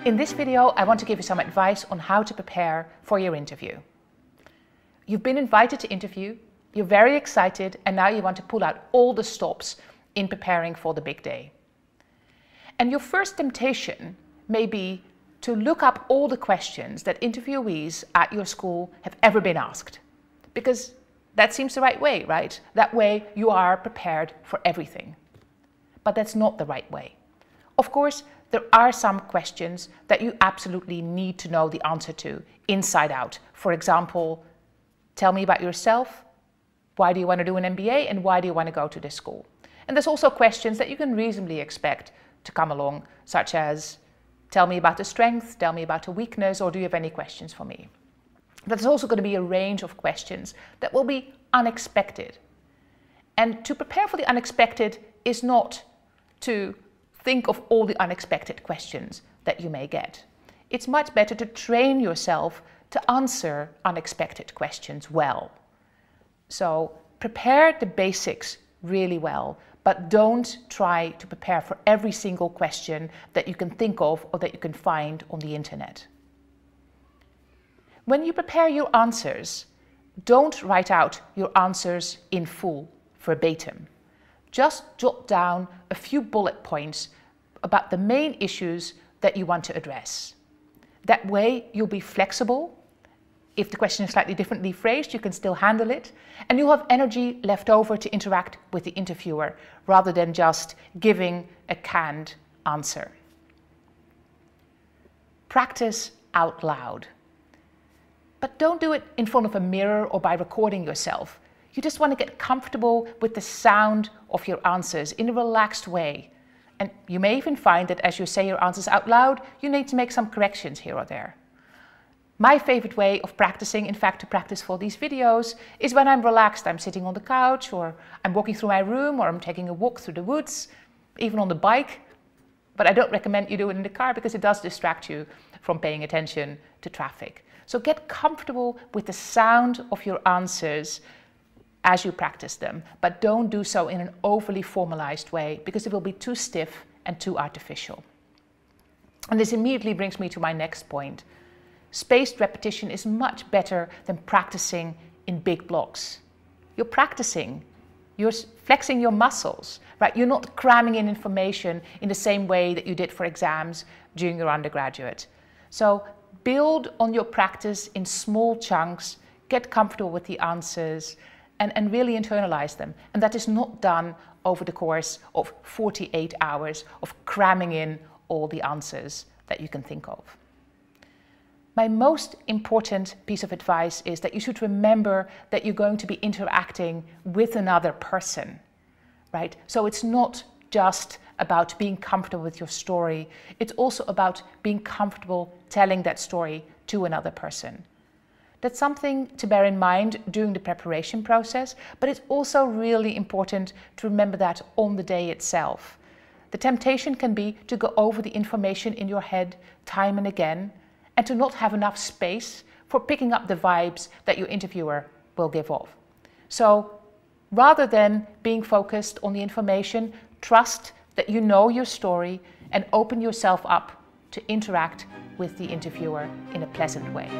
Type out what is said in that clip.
In this video, I want to give you some advice on how to prepare for your interview. You've been invited to interview, you're very excited, and now you want to pull out all the stops in preparing for the big day. And your first temptation may be to look up all the questions that interviewees at your school have ever been asked. Because that seems the right way, right? That way you are prepared for everything. But that's not the right way. Of course, there are some questions that you absolutely need to know the answer to inside out. For example, tell me about yourself. Why do you want to do an MBA and why do you want to go to this school? And there's also questions that you can reasonably expect to come along, such as tell me about a strength, tell me about a weakness, or do you have any questions for me? There's also going to be a range of questions that will be unexpected. And to prepare for the unexpected is not to think of all the unexpected questions that you may get. It's much better to train yourself to answer unexpected questions well. So prepare the basics really well, but don't try to prepare for every single question that you can think of or that you can find on the internet. When you prepare your answers, don't write out your answers in full, verbatim. Just jot down a few bullet points about the main issues that you want to address. That way you'll be flexible. If the question is slightly differently phrased, you can still handle it, and you'll have energy left over to interact with the interviewer rather than just giving a canned answer. Practice out loud. But don't do it in front of a mirror or by recording yourself. You just want to get comfortable with the sound of your answers in a relaxed way. And you may even find that as you say your answers out loud, you need to make some corrections here or there. My favorite way of practicing, in fact to practice for these videos, is when I'm relaxed. I'm sitting on the couch, or I'm walking through my room, or I'm taking a walk through the woods, even on the bike. But I don't recommend you do it in the car because it does distract you from paying attention to traffic. So get comfortable with the sound of your answers as you practice them, but don't do so in an overly formalized way because it will be too stiff and too artificial. And this immediately brings me to my next point. Spaced repetition is much better than practicing in big blocks. You're practicing, you're flexing your muscles, right? You're not cramming in information in the same way that you did for exams during your undergraduate. So build on your practice in small chunks, get comfortable with the answers, and really internalize them. And that is not done over the course of 48 hours of cramming in all the answers that you can think of. My most important piece of advice is that you should remember that you're going to be interacting with another person, right? So it's not just about being comfortable with your story. It's also about being comfortable telling that story to another person. That's something to bear in mind during the preparation process, but it's also really important to remember that on the day itself. The temptation can be to go over the information in your head time and again, and to not have enough space for picking up the vibes that your interviewer will give off. So rather than being focused on the information, trust that you know your story and open yourself up to interact with the interviewer in a pleasant way.